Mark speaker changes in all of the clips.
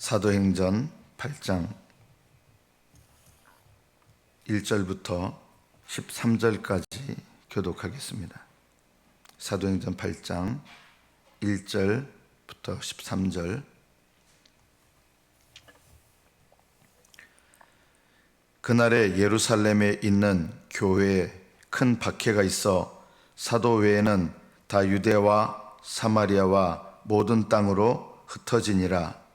Speaker 1: 사도행전 8장 1절부터 13절까지 교독하겠습니다. 사도행전 8장 1절부터 13절. 그날에 예루살렘에 있는 교회에 큰 박해가 있어 사도 외에는 다 유대와 사마리아와 모든 땅으로 흩어지니라.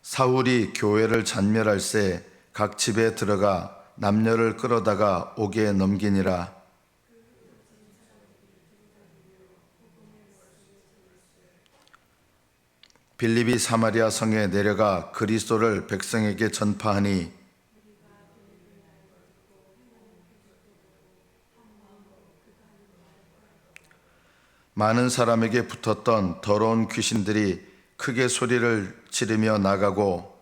Speaker 1: 사울이 교회를 잔멸할새 각 집에 들어가 남녀를 끌어다가 옥에 넘기니라. 빌립이 사마리아 성에 내려가 그리스도를 백성에게 전파하니 많은 사람에게 붙었던 더러운 귀신들이 크게 소리를 지르며 나가고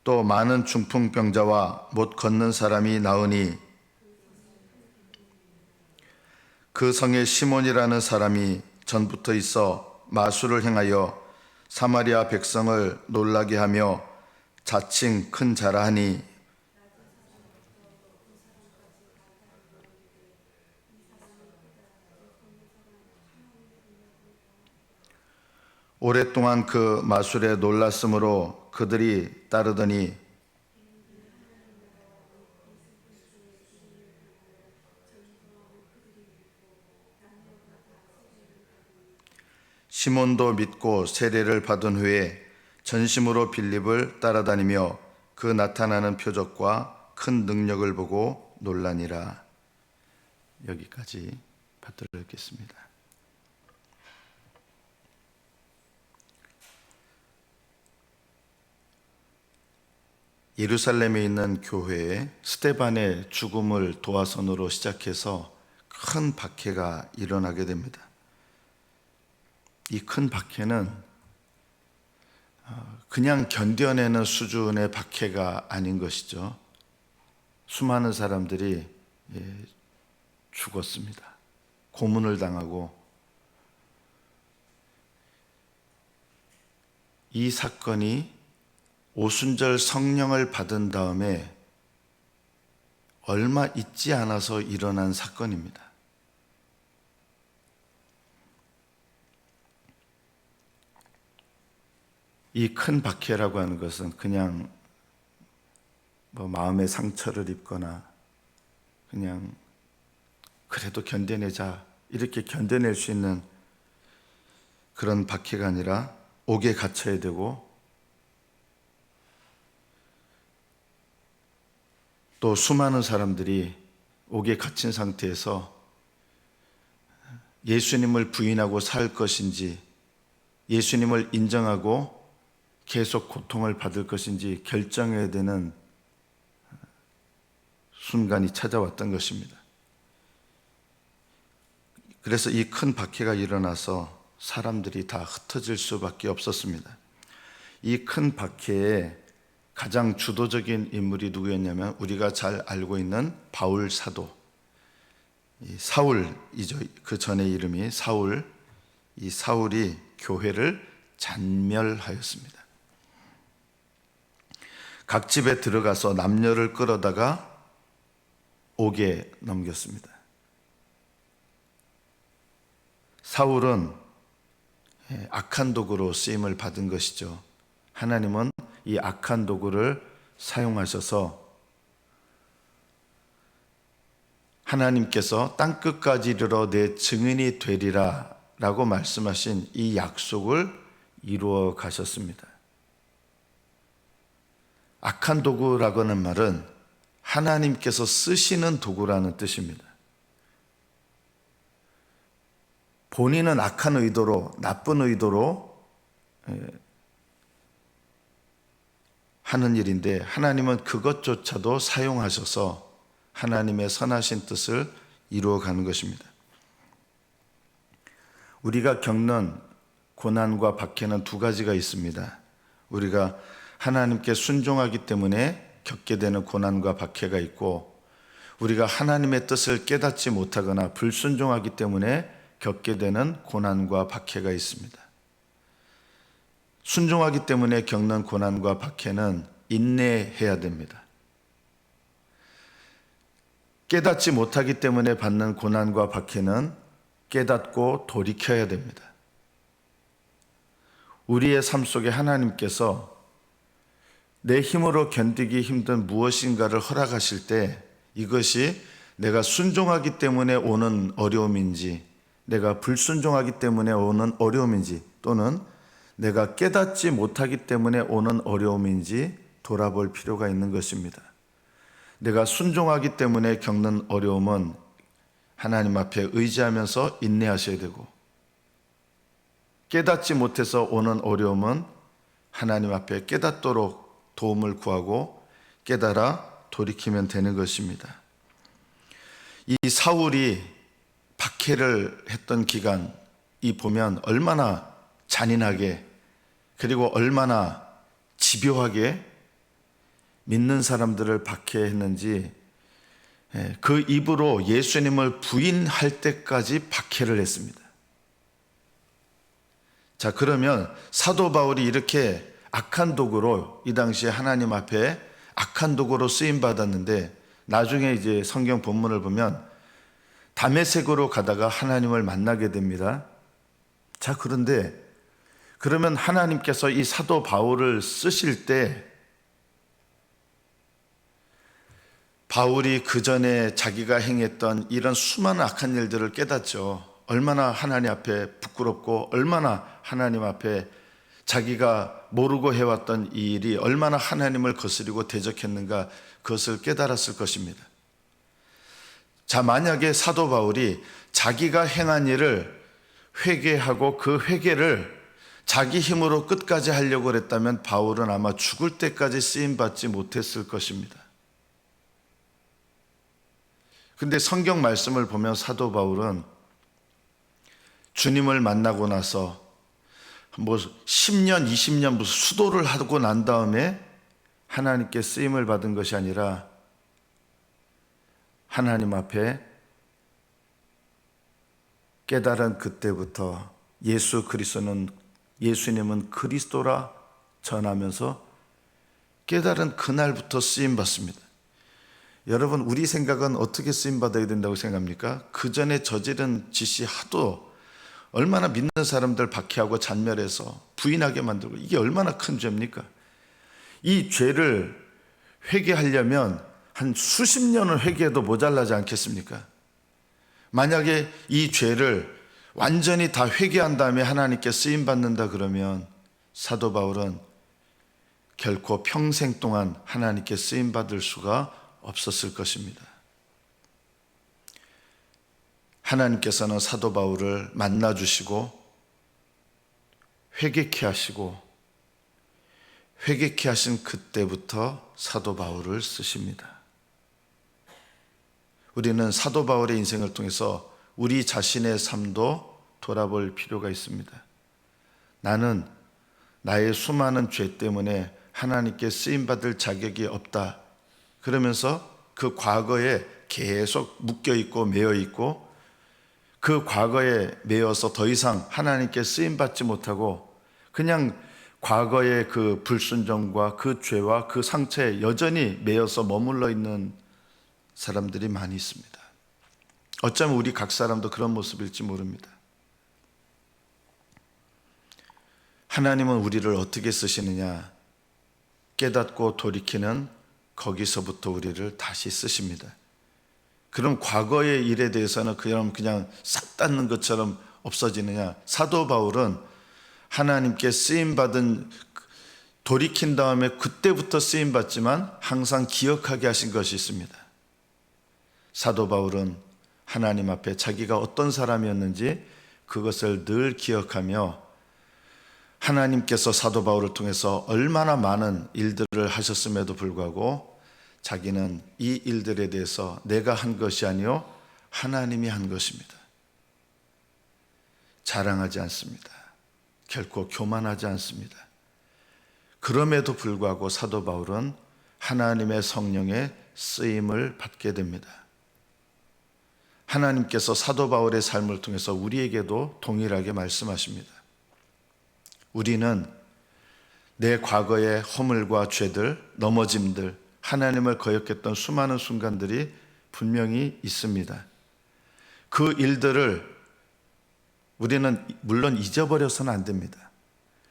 Speaker 1: 또 많은 중풍병자와 못 걷는 사람이 나으니 그 성에 시몬이라는 사람이 전부터 있어 마술을 행하여 사마리아 백성을 놀라게 하며 자칭 큰 자라 하니 오랫동안 그 마술에 놀랐으므로 그들이 따르더니 시몬도 믿고 세례를 받은 후에 전심으로 빌립을 따라다니며 그 나타나는 표적과 큰 능력을 보고 놀라니라. 여기까지 받들어 읽겠습니다. 예루살렘에 있는 교회에 스데반의 죽음을 도화선으로 시작해서 큰 박해가 일어나게 됩니다. 이 큰 박해는 그냥 견뎌내는 수준의 박해가 아닌 것이죠. 수많은 사람들이 죽었습니다. 고문을 당하고 이 사건이 오순절 성령을 받은 다음에 얼마 있지 않아서 일어난 사건입니다. 이 큰 박해라고 하는 것은 그냥 마음의 상처를 입거나 그냥 그래도 견뎌내자 이렇게 견뎌낼 수 있는 그런 박해가 아니라 옥에 갇혀야 되고 또 수많은 사람들이 옥에 갇힌 상태에서 예수님을 부인하고 살 것인지 예수님을 인정하고 계속 고통을 받을 것인지 결정해야 되는 순간이 찾아왔던 것입니다. 그래서 이 큰 박해가 일어나서 사람들이 다 흩어질 수밖에 없었습니다. 이 큰 박해에 가장 주도적인 인물이 누구였냐면 우리가 잘 알고 있는 바울 사도, 사울이죠. 그 전의 이름이 사울. 이 사울이 교회를 잔멸하였습니다. 각 집에 들어가서 남녀를 끌어다가 옥에 넘겼습니다. 사울은 악한 도구로 쓰임을 받은 것이죠. 하나님은 이 악한 도구를 사용하셔서 하나님께서 땅끝까지 이르러 내 증인이 되리라 라고 말씀하신 이 약속을 이루어 가셨습니다. 악한 도구라고 하는 말은 하나님께서 쓰시는 도구라는 뜻입니다. 본인은 악한 의도로, 나쁜 의도로 하는 일인데 하나님은 그것조차도 사용하셔서 하나님의 선하신 뜻을 이루어가는 것입니다. 우리가 겪는 고난과 박해는 두 가지가 있습니다. 우리가 하나님께 순종하기 때문에 겪게 되는 고난과 박해가 있고 우리가 하나님의 뜻을 깨닫지 못하거나 불순종하기 때문에 겪게 되는 고난과 박해가 있습니다. 순종하기 때문에 겪는 고난과 박해는 인내해야 됩니다. 깨닫지 못하기 때문에 받는 고난과 박해는 깨닫고 돌이켜야 됩니다. 우리의 삶 속에 하나님께서 내 힘으로 견디기 힘든 무엇인가를 허락하실 때 이것이 내가 순종하기 때문에 오는 어려움인지, 내가 불순종하기 때문에 오는 어려움인지, 또는 내가 깨닫지 못하기 때문에 오는 어려움인지 돌아볼 필요가 있는 것입니다. 내가 순종하기 때문에 겪는 어려움은 하나님 앞에 의지하면서 인내하셔야 되고, 깨닫지 못해서 오는 어려움은 하나님 앞에 깨닫도록 도움을 구하고 깨달아 돌이키면 되는 것입니다. 이 사울이 박해를 했던 기간 이 보면 얼마나 잔인하게 그리고 얼마나 집요하게 믿는 사람들을 박해했는지, 그 입으로 예수님을 부인할 때까지 박해를 했습니다. 자, 그러면 사도 바울이 이렇게 악한 도구로 이 당시에 하나님 앞에 악한 도구로 쓰임 받았는데, 나중에 이제 성경 본문을 보면 다메섹으로 가다가 하나님을 만나게 됩니다. 자, 그런데 그러면 하나님께서 이 사도 바울을 쓰실 때 바울이 그 전에 자기가 행했던 이런 수많은 악한 일들을 깨닫죠. 얼마나 하나님 앞에 부끄럽고 얼마나 하나님 앞에 자기가 모르고 해왔던 이 일이 얼마나 하나님을 거스리고 대적했는가, 그것을 깨달았을 것입니다. 자, 만약에 사도 바울이 자기가 행한 일을 회개하고 그 회개를 자기 힘으로 끝까지 하려고 했다면 바울은 아마 죽을 때까지 쓰임받지 못했을 것입니다. 근데 성경 말씀을 보면 사도 바울은 주님을 만나고 나서 10년, 20년 무슨 수도를 하고 난 다음에 하나님께 쓰임을 받은 것이 아니라 하나님 앞에 깨달은 그때부터 예수님은 그리스도라 전하면서 깨달은 그날부터 쓰임 받습니다. 여러분, 우리 생각은 어떻게 쓰임 받아야 된다고 생각합니까? 그 전에 저지른 짓이 하도 얼마나 믿는 사람들 박해하고 잔멸해서 부인하게 만들고, 이게 얼마나 큰 죄입니까? 이 죄를 회개하려면 한 수십 년을 회개해도 모자라지 않겠습니까? 만약에 이 죄를 완전히 다 회개한 다음에 하나님께 쓰임받는다 그러면 사도 바울은 결코 평생 동안 하나님께 쓰임받을 수가 없었을 것입니다. 하나님께서는 사도 바울을 만나주시고 회개케 하시고, 회개케 하신 그때부터 사도 바울을 쓰십니다. 우리는 사도 바울의 인생을 통해서 우리 자신의 삶도 돌아볼 필요가 있습니다. 나는 나의 수많은 죄 때문에 하나님께 쓰임받을 자격이 없다. 그러면서 그 과거에 계속 묶여있고 매여있고, 그 과거에 매여서 더 이상 하나님께 쓰임받지 못하고 그냥 과거의 그 불순종과 그 죄와 그 상처에 여전히 매여서 머물러 있는 사람들이 많이 있습니다. 어쩌면 우리 각 사람도 그런 모습일지 모릅니다. 하나님은 우리를 어떻게 쓰시느냐? 깨닫고 돌이키는 거기서부터 우리를 다시 쓰십니다. 그럼 과거의 일에 대해서는 그냥 싹 닫는 것처럼 없어지느냐? 사도 바울은 하나님께 쓰임받은, 돌이킨 다음에 그때부터 쓰임받지만 항상 기억하게 하신 것이 있습니다. 사도 바울은 하나님 앞에 자기가 어떤 사람이었는지 그것을 늘 기억하며, 하나님께서 사도 바울을 통해서 얼마나 많은 일들을 하셨음에도 불구하고 자기는 이 일들에 대해서 내가 한 것이 아니요 하나님이 한 것입니다. 자랑하지 않습니다. 결코 교만하지 않습니다. 그럼에도 불구하고 사도 바울은 하나님의 성령의 쓰임을 받게 됩니다. 하나님께서 사도 바울의 삶을 통해서 우리에게도 동일하게 말씀하십니다. 우리는 내 과거의 허물과 죄들, 넘어짐들, 하나님을 거역했던 수많은 순간들이 분명히 있습니다. 그 일들을 우리는 물론 잊어버려서는 안 됩니다.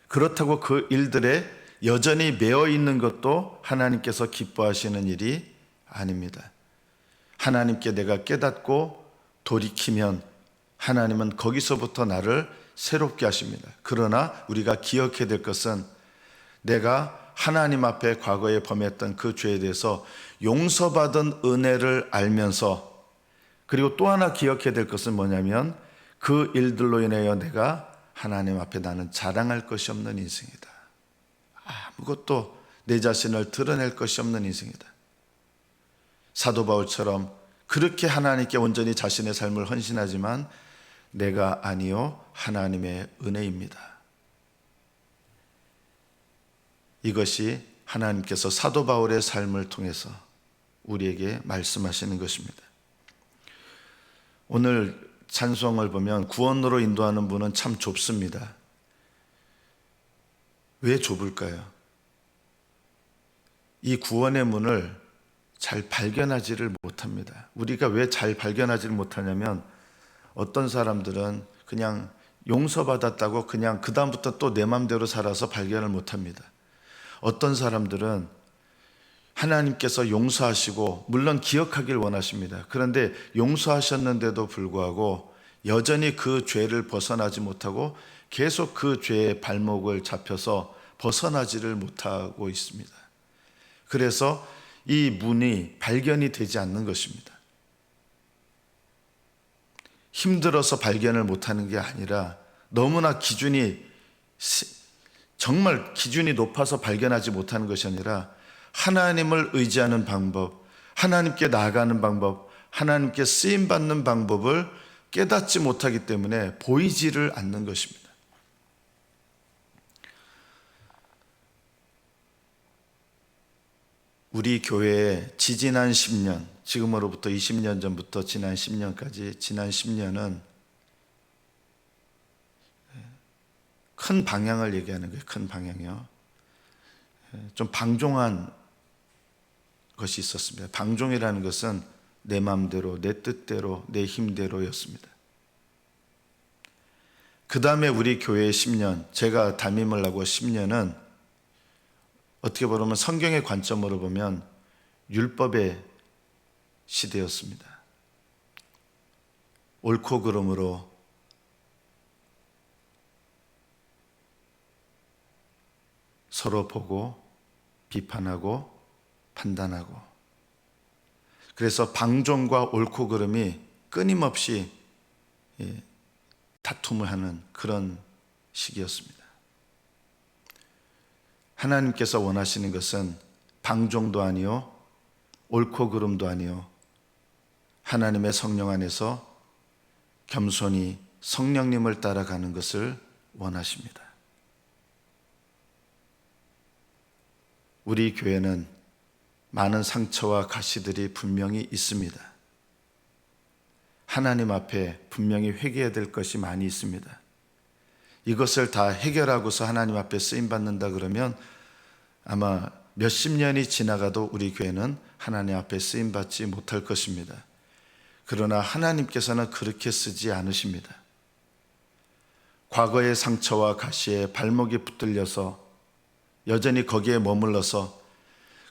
Speaker 1: 그렇다고 그 일들에 여전히 매여 있는 것도 하나님께서 기뻐하시는 일이 아닙니다. 하나님께 내가 깨닫고 돌이키면 하나님은 거기서부터 나를 새롭게 하십니다. 그러나 우리가 기억해야 될 것은 내가 하나님 앞에 과거에 범했던 그 죄에 대해서 용서받은 은혜를 알면서, 그리고 또 하나 기억해야 될 것은 뭐냐면 그 일들로 인하여 내가 하나님 앞에 나는 자랑할 것이 없는 인생이다. 아무것도 내 자신을 드러낼 것이 없는 인생이다. 사도 바울처럼 그렇게 하나님께 온전히 자신의 삶을 헌신하지만 내가 아니요 하나님의 은혜입니다. 이것이 하나님께서 사도 바울의 삶을 통해서 우리에게 말씀하시는 것입니다. 오늘 찬송을 보면 구원으로 인도하는 분은 참 좁습니다. 왜 좁을까요? 이 구원의 문을 잘 발견하지를 못합니다. 우리가 왜 잘 발견하지를 못하냐면 어떤 사람들은 그냥 용서받았다고 그냥 그 다음부터 또 내 맘대로 살아서 발견을 못합니다. 어떤 사람들은 하나님께서 용서하시고 물론 기억하길 원하십니다. 그런데 용서하셨는데도 불구하고 여전히 그 죄를 벗어나지 못하고 계속 그 죄의 발목을 잡혀서 벗어나지를 못하고 있습니다. 그래서 이 문이 발견이 되지 않는 것입니다. 힘들어서 발견을 못하는 게 아니라 너무나 정말 기준이 높아서 발견하지 못하는 것이 아니라 하나님을 의지하는 방법, 하나님께 나아가는 방법, 하나님께 쓰임받는 방법을 깨닫지 못하기 때문에 보이지를 않는 것입니다. 우리 교회에 지지난 10년, 지금으로부터 20년 전부터 지난 10년까지, 지난 10년은 큰 방향을 얘기하는 거예요. 큰 방향이요. 좀 방종한 것이 있었습니다. 방종이라는 것은 내 마음대로, 내 뜻대로, 내 힘대로였습니다. 그 다음에 우리 교회의 10년, 제가 담임을 하고 10년은 어떻게 보면 성경의 관점으로 보면 율법의 시대였습니다. 옳고 그름으로 서로 보고 비판하고 판단하고, 그래서 방종과 옳고 그름이 끊임없이 다툼을 하는 그런 시기였습니다. 하나님께서 원하시는 것은 방종도 아니요 옳고 그름도 아니요 하나님의 성령 안에서 겸손히 성령님을 따라가는 것을 원하십니다. 우리 교회는 많은 상처와 가시들이 분명히 있습니다. 하나님 앞에 분명히 회개해야 될 것이 많이 있습니다. 이것을 다 해결하고서 하나님 앞에 쓰임받는다 그러면 아마 몇십 년이 지나가도 우리 교회는 하나님 앞에 쓰임받지 못할 것입니다. 그러나 하나님께서는 그렇게 쓰지 않으십니다. 과거의 상처와 가시에 발목이 붙들려서 여전히 거기에 머물러서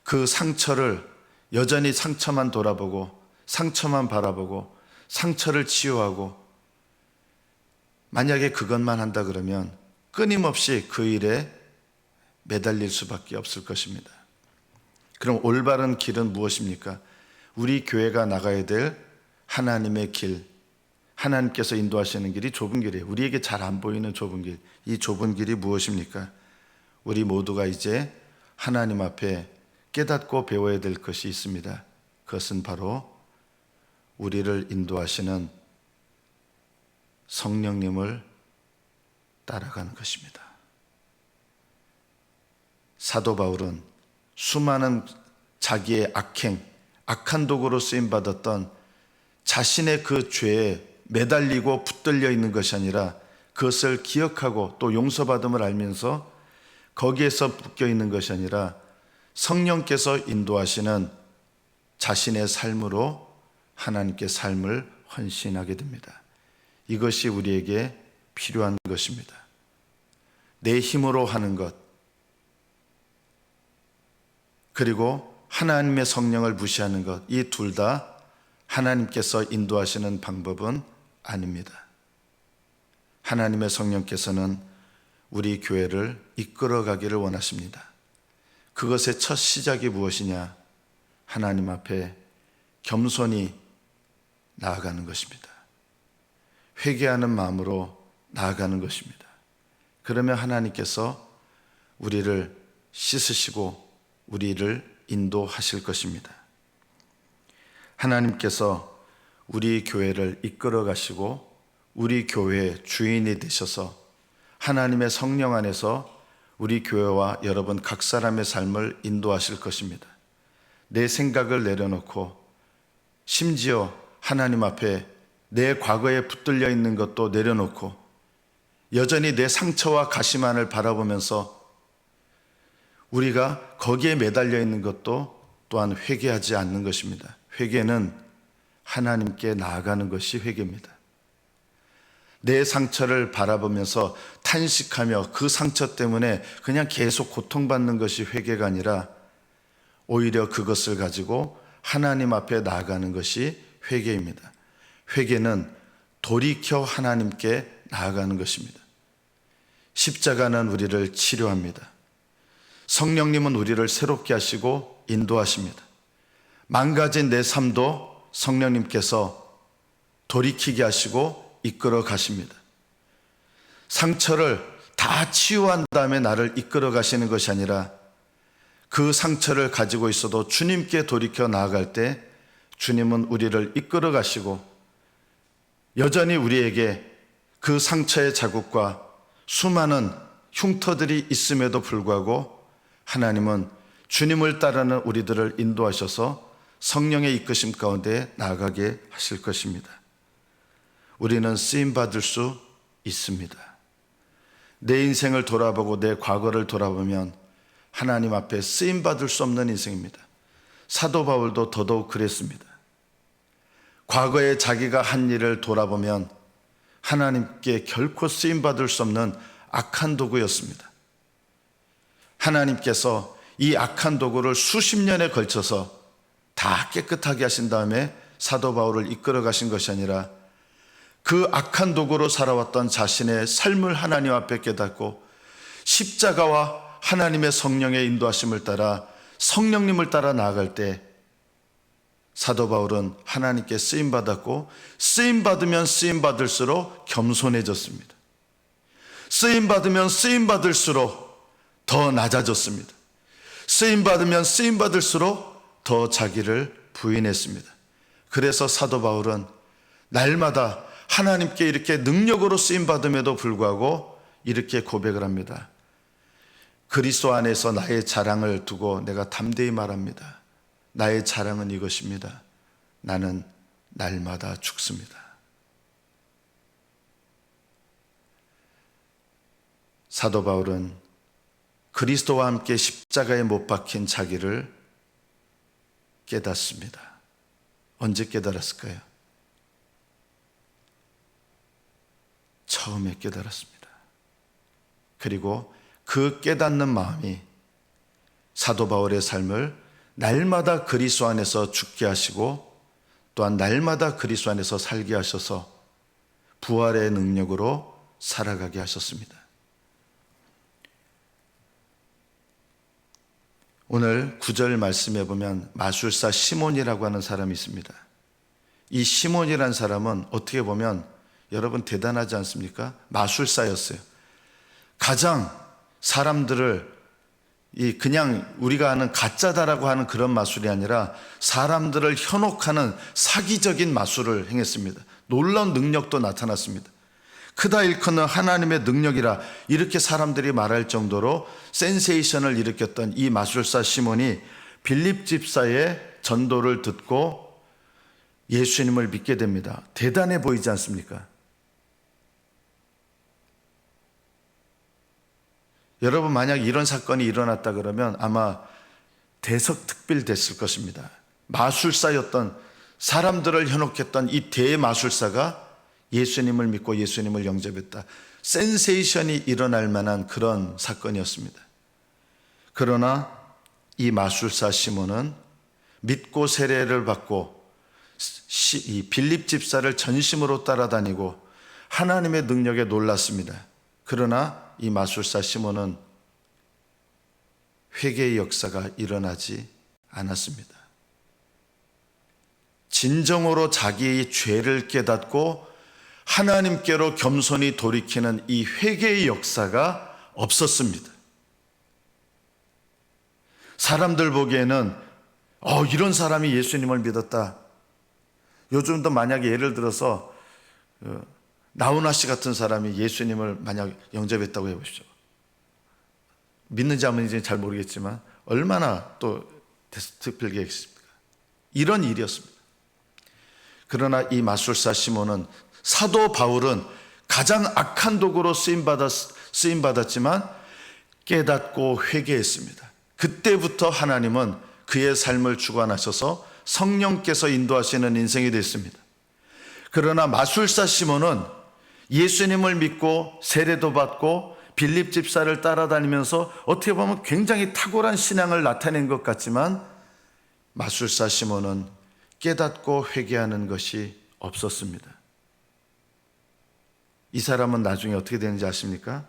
Speaker 1: 그 상처를 여전히 상처만 돌아보고 상처만 바라보고 상처를 치유하고, 만약에 그것만 한다 그러면 끊임없이 그 일에 매달릴 수밖에 없을 것입니다. 그럼 올바른 길은 무엇입니까? 우리 교회가 나가야 될 하나님의 길, 하나님께서 인도하시는 길이 좁은 길이에요. 우리에게 잘 안 보이는 좁은 길. 이 좁은 길이 무엇입니까? 우리 모두가 이제 하나님 앞에 깨닫고 배워야 될 것이 있습니다. 그것은 바로 우리를 인도하시는 성령님을 따라가는 것입니다. 사도 바울은 수많은 자기의 악한 도구로 쓰임받았던 자신의 그 죄에 매달리고 붙들려 있는 것이 아니라 그것을 기억하고 또 용서받음을 알면서 거기에서 묶여 있는 것이 아니라 성령께서 인도하시는 자신의 삶으로 하나님께 삶을 헌신하게 됩니다. 이것이 우리에게 필요한 것입니다. 내 힘으로 하는 것, 그리고 하나님의 성령을 무시하는 것, 이 둘 다 하나님께서 인도하시는 방법은 아닙니다. 하나님의 성령께서는 우리 교회를 이끌어가기를 원하십니다. 그것의 첫 시작이 무엇이냐? 하나님 앞에 겸손히 나아가는 것입니다. 회개하는 마음으로 나아가는 것입니다. 그러면 하나님께서 우리를 씻으시고 우리를 인도하실 것입니다. 하나님께서 우리 교회를 이끌어 가시고 우리 교회의 주인이 되셔서 하나님의 성령 안에서 우리 교회와 여러분 각 사람의 삶을 인도하실 것입니다. 내 생각을 내려놓고 심지어 하나님 앞에 내 과거에 붙들려 있는 것도 내려놓고 여전히 내 상처와 가시만을 바라보면서 우리가 거기에 매달려 있는 것도 또한 회개하지 않는 것입니다. 회개는 하나님께 나아가는 것이 회개입니다. 내 상처를 바라보면서 탄식하며 그 상처 때문에 그냥 계속 고통받는 것이 회개가 아니라 오히려 그것을 가지고 하나님 앞에 나아가는 것이 회개입니다. 회개는 돌이켜 하나님께 나아가는 것입니다. 십자가는 우리를 치료합니다. 성령님은 우리를 새롭게 하시고 인도하십니다. 망가진 내 삶도 성령님께서 돌이키게 하시고 이끌어 가십니다. 상처를 다 치유한 다음에 나를 이끌어 가시는 것이 아니라 그 상처를 가지고 있어도 주님께 돌이켜 나아갈 때 주님은 우리를 이끌어 가시고 여전히 우리에게 그 상처의 자국과 수많은 흉터들이 있음에도 불구하고 하나님은 주님을 따르는 우리들을 인도하셔서 성령의 이끄심 가운데 나아가게 하실 것입니다. 우리는 쓰임받을 수 있습니다. 내 인생을 돌아보고 내 과거를 돌아보면 하나님 앞에 쓰임받을 수 없는 인생입니다. 사도 바울도 더더욱 그랬습니다. 과거에 자기가 한 일을 돌아보면 하나님께 결코 쓰임받을 수 없는 악한 도구였습니다. 하나님께서 이 악한 도구를 수십 년에 걸쳐서 다 깨끗하게 하신 다음에 사도 바울을 이끌어 가신 것이 아니라 그 악한 도구로 살아왔던 자신의 삶을 하나님 앞에 깨닫고 십자가와 하나님의 성령의 인도하심을 따라 성령님을 따라 나아갈 때 사도 바울은 하나님께 쓰임받았고 쓰임받으면 쓰임받을수록 겸손해졌습니다. 쓰임받으면 쓰임받을수록 더 낮아졌습니다. 쓰임받으면 쓰임받을수록 더 자기를 부인했습니다. 그래서 사도 바울은 날마다 하나님께 이렇게 능력으로 쓰임받음에도 불구하고 이렇게 고백을 합니다. 그리스도 안에서 나의 자랑을 두고 내가 담대히 말합니다. 나의 자랑은 이것입니다. 나는 날마다 죽습니다. 사도 바울은 그리스도와 함께 십자가에 못 박힌 자기를 깨닫습니다. 언제 깨달았을까요? 처음에 깨달았습니다. 그리고 그 깨닫는 마음이 사도 바울의 삶을 날마다 그리스도 안에서 죽게 하시고 또한 날마다 그리스도 안에서 살게 하셔서 부활의 능력으로 살아가게 하셨습니다. 오늘 9절 말씀해 보면 마술사 시몬이라고 하는 사람이 있습니다. 이 시몬이라는 사람은 어떻게 보면 여러분 대단하지 않습니까? 마술사였어요. 가장 사람들을 그냥 우리가 아는 가짜다라고 하는 그런 마술이 아니라 사람들을 현혹하는 사기적인 마술을 행했습니다. 놀라운 능력도 나타났습니다. 크다 일컫는 하나님의 능력이라 이렇게 사람들이 말할 정도로 센세이션을 일으켰던 이 마술사 시몬이 빌립 집사의 전도를 듣고 예수님을 믿게 됩니다. 대단해 보이지 않습니까? 여러분, 만약 이런 사건이 일어났다 그러면 아마 대석특필됐을 것입니다. 마술사였던, 사람들을 현혹했던 이 대마술사가 예수님을 믿고 예수님을 영접했다. 센세이션이 일어날 만한 그런 사건이었습니다. 그러나 이 마술사 시몬은 믿고 세례를 받고 이 빌립 집사를 전심으로 따라다니고 하나님의 능력에 놀랐습니다. 그러나 이 마술사 시몬은 회개의 역사가 일어나지 않았습니다. 진정으로 자기의 죄를 깨닫고 하나님께로 겸손히 돌이키는 이 회개의 역사가 없었습니다. 사람들 보기에는 이런 사람이 예수님을 믿었다. 요즘도 만약에 예를 들어서 나훈아 씨 같은 사람이 예수님을 만약 영접했다고 해보십시오. 믿는지 안 믿는지 잘 모르겠지만 얼마나 또 대특필겠습니까? 이런 일이었습니다. 그러나 이 마술사 시몬은, 사도 바울은 가장 악한 도구로 쓰임받았지만 깨닫고 회개했습니다. 그때부터 하나님은 그의 삶을 주관하셔서 성령께서 인도하시는 인생이 됐습니다. 그러나 마술사 시몬은 예수님을 믿고 세례도 받고 빌립 집사를 따라다니면서 어떻게 보면 굉장히 탁월한 신앙을 나타낸 것 같지만 마술사 시몬은 깨닫고 회개하는 것이 없었습니다. 이 사람은 나중에 어떻게 되는지 아십니까?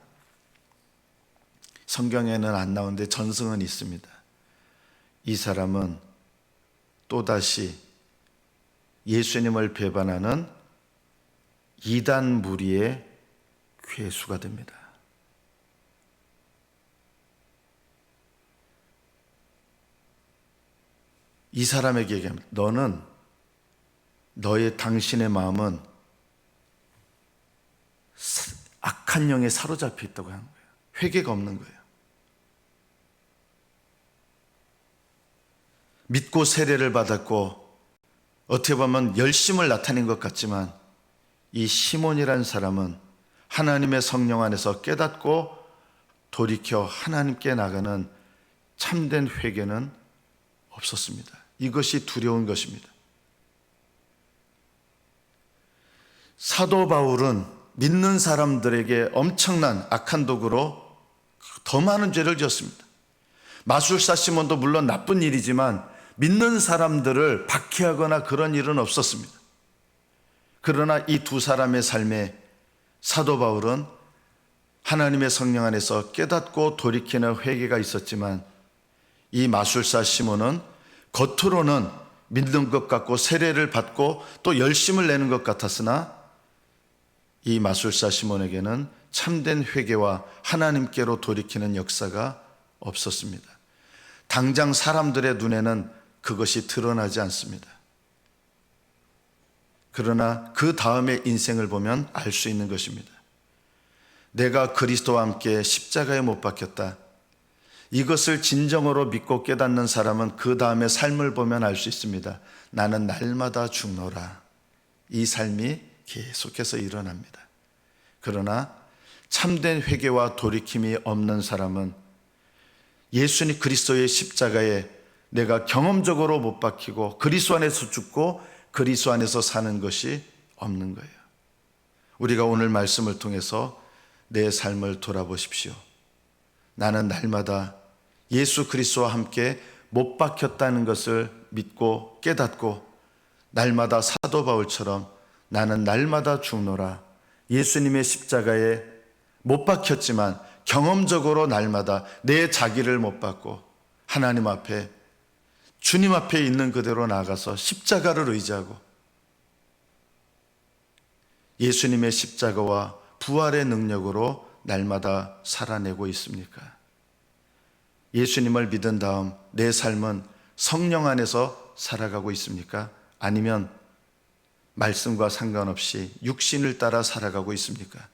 Speaker 1: 성경에는 안 나오는데 전승은 있습니다. 이 사람은 또다시 예수님을 배반하는 이단 무리의 괴수가 됩니다. 이 사람에게 얘기합니다. 당신의 마음은 악한 영에 사로잡혀 있다고 하는 거예요. 회개가 없는 거예요. 믿고 세례를 받았고 어떻게 보면 열심을 나타낸 것 같지만 이 시몬이라는 사람은 하나님의 성령 안에서 깨닫고 돌이켜 하나님께 나가는 참된 회개는 없었습니다. 이것이 두려운 것입니다. 사도 바울은 믿는 사람들에게 엄청난 악한 도구로 더 많은 죄를 지었습니다. 마술사 시몬도 물론 나쁜 일이지만 믿는 사람들을 박해하거나 그런 일은 없었습니다. 그러나 이 두 사람의 삶에 사도 바울은 하나님의 성령 안에서 깨닫고 돌이키는 회개가 있었지만 이 마술사 시몬은 겉으로는 믿는 것 같고 세례를 받고 또 열심을 내는 것 같았으나 이 마술사 시몬에게는 참된 회개와 하나님께로 돌이키는 역사가 없었습니다. 당장 사람들의 눈에는 그것이 드러나지 않습니다. 그러나 그 다음의 인생을 보면 알 수 있는 것입니다. 내가 그리스도와 함께 십자가에 못 박혔다. 이것을 진정으로 믿고 깨닫는 사람은 그 다음의 삶을 보면 알 수 있습니다. 나는 날마다 죽노라. 이 삶이 계속해서 일어납니다. 그러나 참된 회개와 돌이킴이 없는 사람은 예수님 그리스도의 십자가에 내가 경험적으로 못 박히고 그리스도 안에서 죽고 그리스도 안에서 사는 것이 없는 거예요. 우리가 오늘 말씀을 통해서 내 삶을 돌아보십시오. 나는 날마다 예수 그리스도와 함께 못 박혔다는 것을 믿고 깨닫고 날마다 사도 바울처럼 나는 날마다 죽노라. 예수님의 십자가에 못 박혔지만 경험적으로 날마다 내 자기를 못 받고 하나님 앞에 주님 앞에 있는 그대로 나아가서 십자가를 의지하고 예수님의 십자가와 부활의 능력으로 날마다 살아내고 있습니까? 예수님을 믿은 다음 내 삶은 성령 안에서 살아가고 있습니까? 아니면 말씀과 상관없이 육신을 따라 살아가고 있습니까?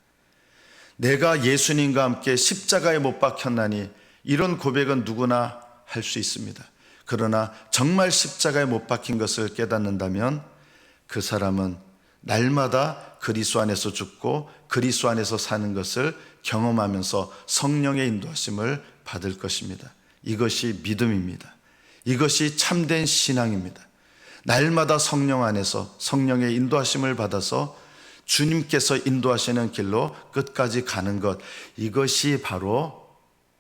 Speaker 1: 내가 예수님과 함께 십자가에 못 박혔나니 이런 고백은 누구나 할 수 있습니다. 그러나 정말 십자가에 못 박힌 것을 깨닫는다면 그 사람은 날마다 그리스도 안에서 죽고 그리스도 안에서 사는 것을 경험하면서 성령의 인도하심을 받을 것입니다. 이것이 믿음입니다. 이것이 참된 신앙입니다. 날마다 성령 안에서 성령의 인도하심을 받아서 주님께서 인도하시는 길로 끝까지 가는 것, 이것이 바로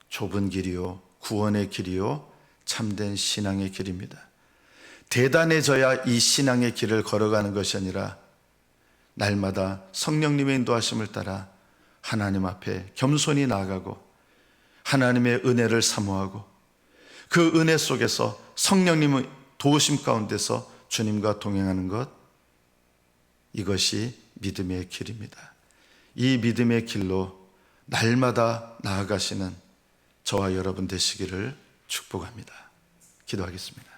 Speaker 1: 좁은 길이요 구원의 길이요 참된 신앙의 길입니다. 대단해져야 이 신앙의 길을 걸어가는 것이 아니라 날마다 성령님의 인도하심을 따라 하나님 앞에 겸손히 나아가고 하나님의 은혜를 사모하고 그 은혜 속에서 성령님의 도우심 가운데서 주님과 동행하는 것, 이것이 믿음의 길입니다. 이 믿음의 길로 날마다 나아가시는 저와 여러분 되시기를 축복합니다. 기도하겠습니다.